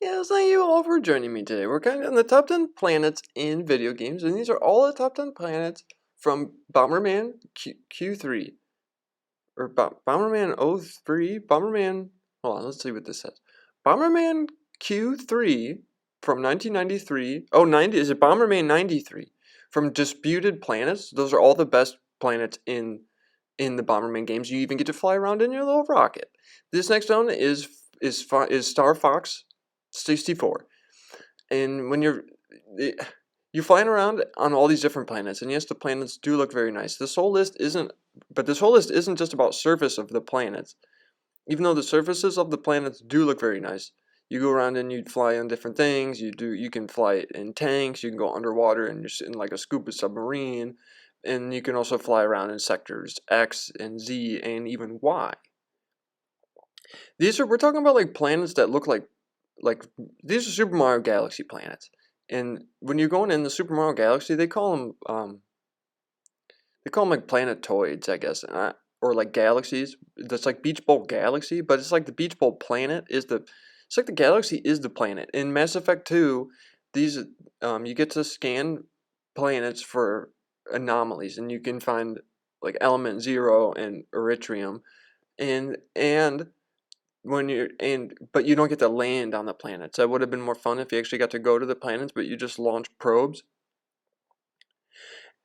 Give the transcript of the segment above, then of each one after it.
Yes, thank you all for joining me today. We're kind of on the top 10 planets in video games, and these are all the top 10 planets from Bomberman Q3. Or Bomberman 03? Bomberman. Hold on, let's see what this says. Bomberman Q3 from 1993. Oh, 90. Is it Bomberman 93? From Disputed Planets. Those are all the best planets in the Bomberman games. You even get to fly around in your little rocket. This next one is Star Fox 64. And when you're flying around on all these different planets, and yes, the planets do look very nice. This whole list isn't just about surface of the planets. Even though the surfaces of the planets do look very nice, you go around and you fly on different things. You can fly in tanks. You can go underwater and you're in like a scuba submarine, and you can also fly around in sectors X and Z and even Y. We're talking about like planets that look like these are Super Mario Galaxy planets. And when you're going in the Super Mario Galaxy, they call them like planetoids, I guess, or like galaxies. That's like Beach Bowl Galaxy, but it's like the Beach Bowl planet it's like the galaxy is the planet. In Mass Effect 2, these you get to scan planets for anomalies, and you can find like Element 0 and Erythrium, and but you don't get to land on the planets. That would have been more fun if you actually got to go to the planets, but you just launch probes.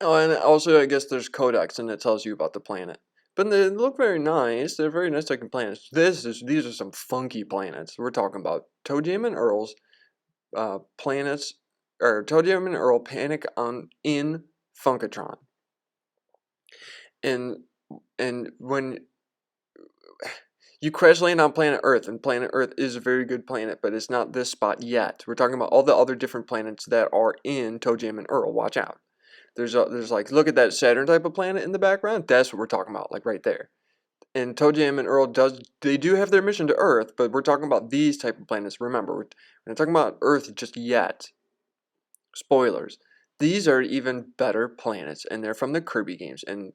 Oh, and also I guess there's codex, and it tells you about the planet. But they look very nice. They're very nice looking planets. These are some funky planets. We're talking about ToeJam and Earl's planets, or ToeJam and Earl panic in Funkatron. And when you crash land on planet Earth, and planet Earth is a very good planet, but it's not this spot yet. We're talking about all the other different planets that are in ToeJam and Earl. Watch out. There's like, look at that Saturn type of planet in the background. That's what we're talking about, like right there. And ToeJam and Earl they do have their mission to Earth, but we're talking about these type of planets. Remember, we're not talking about Earth just yet. Spoilers. These are even better planets, and they're from the Kirby games. And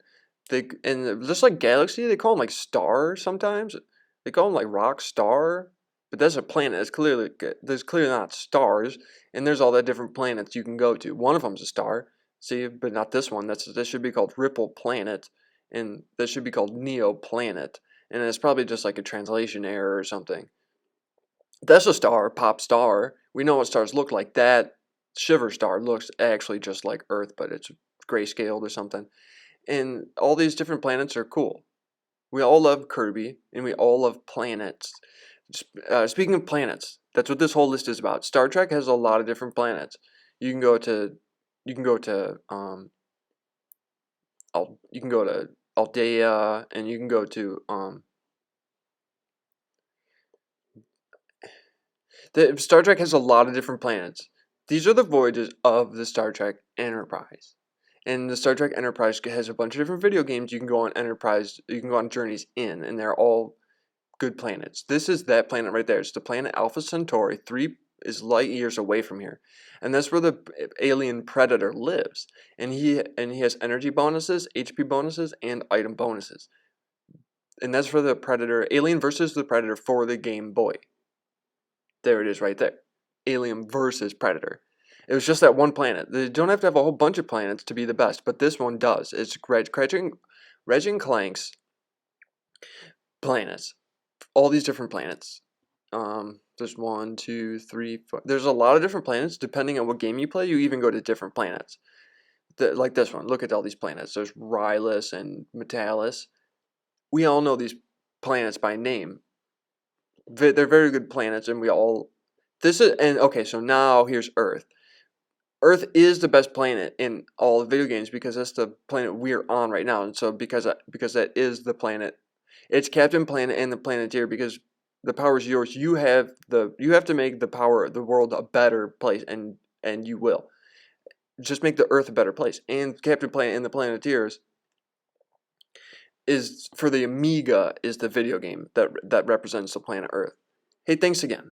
just like Galaxy, they call them like stars sometimes. They call them like rock star, but that's a planet. There's clearly not stars, and there's all the different planets you can go to. One of them's a star. See, but not this one. This should be called Ripple Planet, and this should be called Neo Planet, and it's probably just like a translation error or something. That's a star, pop star. We know what stars look like. That Shiver Star looks actually just like Earth, but it's grayscaled or something. And all these different planets are cool. We all love Kirby, and we all love planets. Speaking of planets, that's what this whole list is about. Star Trek has a lot of different planets. You can go to Aldea, and you can go to Star Trek has a lot of different planets. These are the voyages of the Star Trek Enterprise. And the Star Trek Enterprise has a bunch of different video games you can go on you can go on journeys in, and they're all good planets. This is that planet right there. It's the planet Alpha Centauri. 3 is light years away from here. And that's where the alien Predator lives. And he has energy bonuses, HP bonuses, and item bonuses. And that's for the Predator, Alien versus the Predator for the Game Boy. There it is right there. Alien versus Predator. It was just that one planet. They don't have to have a whole bunch of planets to be the best, but this one does. It's Reg and Clank's planets. All these different planets. There's 1, 2, 3, 4. There's a lot of different planets. Depending on what game you play, you even go to different planets. Like this one. Look at all these planets. There's Rylus and Metalis. We all know these planets by name. They're very good planets, and okay, so now here's Earth. Earth is the best planet in all the video games because that's the planet we're on right now. And so because that is the planet, it's Captain Planet and the Planeteer, because the power is yours. You have to make the world a better place, and you will. Just make the Earth a better place. And Captain Planet and the Planeteers is for the Amiga, is the video game that represents the planet Earth. Hey, thanks again.